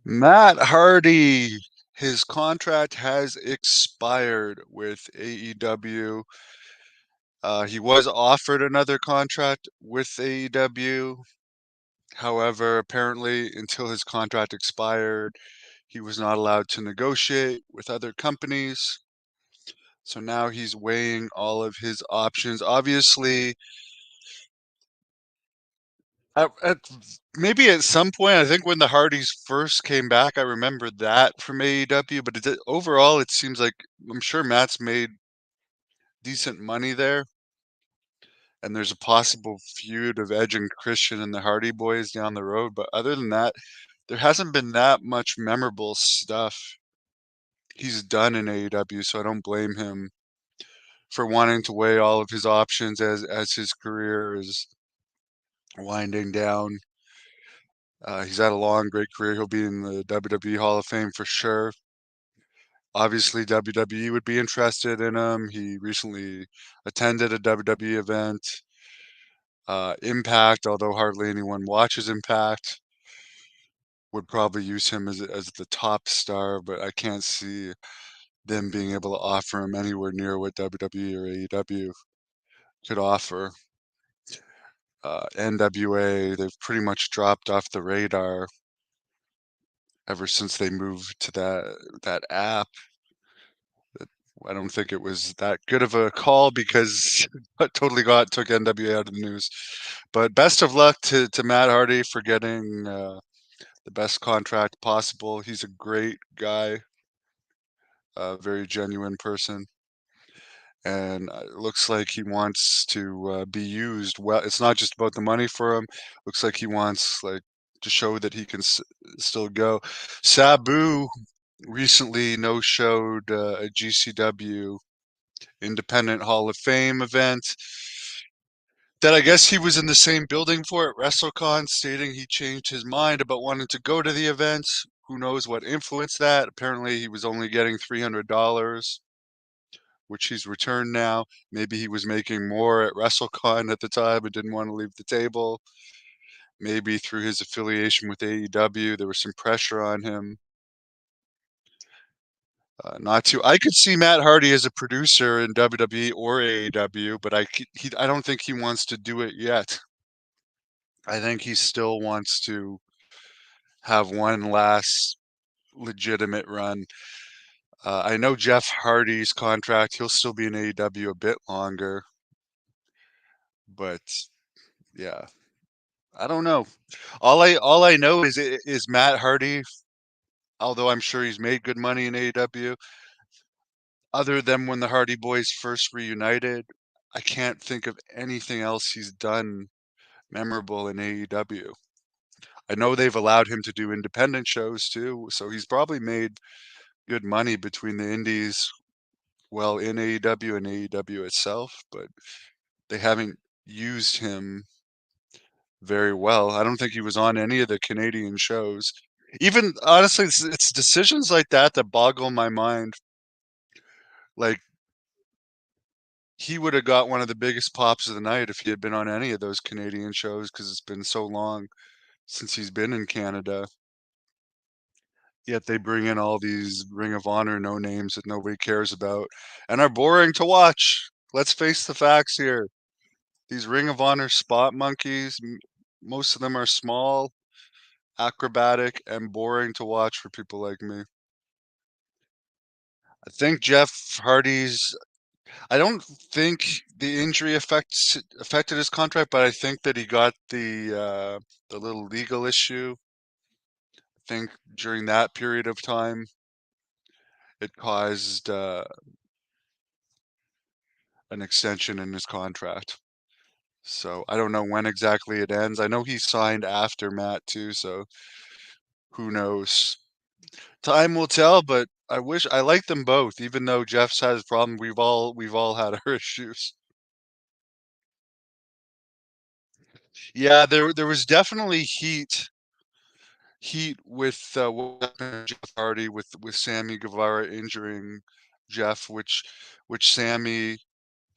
Matt Hardy, his contract has expired with AEW. He was offered another contract with AEW. However, apparently, until his contract expired, he was not allowed to negotiate with other companies. So now he's weighing all of his options. Obviously, at maybe at some point, I think when the Hardys first came back, I remember that from AEW, but overall, it seems like I'm sure Matt's made decent money there, and there's a possible feud of Edge and Christian and the Hardy Boys down the road. But other than that, there hasn't been that much memorable stuff he's done in AEW, so I don't blame him for wanting to weigh all of his options as his career is winding down. He's had a long, great career. He'll be in the WWE Hall of Fame for sure. Obviously, WWE would be interested in him. He recently attended a WWE event. Impact, although hardly anyone watches Impact, would probably use him as the top star, but I can't see them being able to offer him anywhere near what WWE or AEW could offer. NWA, they've pretty much dropped off the radar ever since they moved to that app. I don't think it was that good of a call because it totally took NWA out of the news. But best of luck to Matt Hardy for getting the best contract possible. He's a great guy, a very genuine person, and it looks like he wants to be used well. It's not just about the money for him. Looks like he wants like to show that he can still go. Sabu recently no-showed a GCW Independent Hall of Fame event that I guess he was in the same building for at WrestleCon, stating he changed his mind about wanting to go to the event. Who knows what influenced that? Apparently, he was only getting $300, which he's returned now. Maybe he was making more at WrestleCon at the time and didn't want to leave the table. Maybe through his affiliation with AEW, there was some pressure on him not to. I could see Matt Hardy as a producer in WWE or AEW, but I don't think he wants to do it yet. I think he still wants to have one last legitimate run. I know Jeff Hardy's contract; he'll still be in AEW a bit longer, but yeah, I don't know. All I know is Matt Hardy. Although I'm sure he's made good money in AEW, other than when the Hardy Boys first reunited, I can't think of anything else he's done memorable in AEW. I know they've allowed him to do independent shows too, so he's probably made good money between the indies, well, in AEW and AEW itself, but they haven't used him very well. I don't think he was on any of the Canadian shows. Even honestly, it's decisions like that that boggle my mind. Like he would have got one of the biggest pops of the night if he had been on any of those Canadian shows because it's been so long since he's been in Canada. Yet they bring in all these Ring of Honor no names that nobody cares about and are boring to watch. Let's face the facts here. These Ring of Honor spot monkeys, most of them are small, acrobatic, and boring to watch for people like me. I think Jeff Hardy's I don't think the injury affected his contract, but I think that he got the little legal issue. I think during that period of time, it caused an extension in his contract. So I don't know when exactly it ends. I know he signed after Matt too, so who knows? Time will tell, but I like them both, even though Jeff's had his problem. We've all had our issues. Yeah, there was definitely heat with what happened to Jeff Hardy with Sammy Guevara injuring Jeff, which Sammy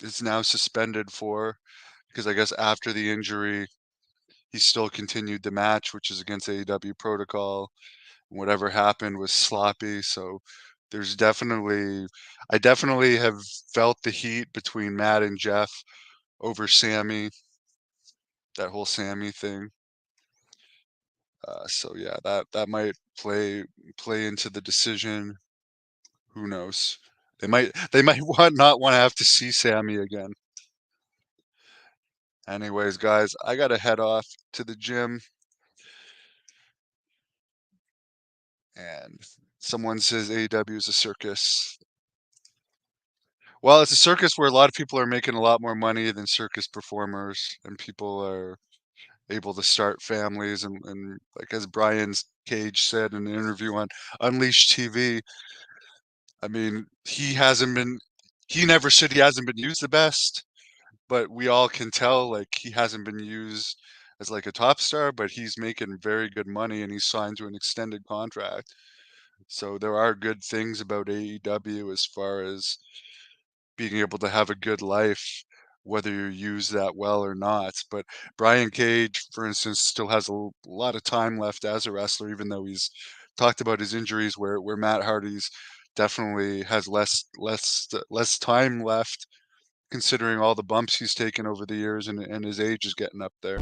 is now suspended for because I guess after the injury he still continued the match, which is against AEW protocol, Whatever happened was sloppy, so there's definitely I definitely have felt the heat between Matt and Jeff over Sammy, that whole Sammy thing. So yeah, that might play into the decision. Who knows? They might want not wanna have to see Sammy again. Anyways, guys, I gotta head off to the gym, and someone says AEW is a circus. Well, it's a circus where a lot of people are making a lot more money than circus performers, and people are able to start families, and like as Brian Cage said in an interview on Unleashed TV, I mean, he never said he hasn't been used the best, but we all can tell, like, he hasn't been used as, like, a top star, but he's making very good money, and he's signed to an extended contract. So there are good things about AEW as far as being able to have a good life, whether you use that well or not. But Brian Cage, for instance, still has a lot of time left as a wrestler, even though he's talked about his injuries, where Matt Hardy's definitely has less time left, considering all the bumps he's taken over the years, and his age is getting up there.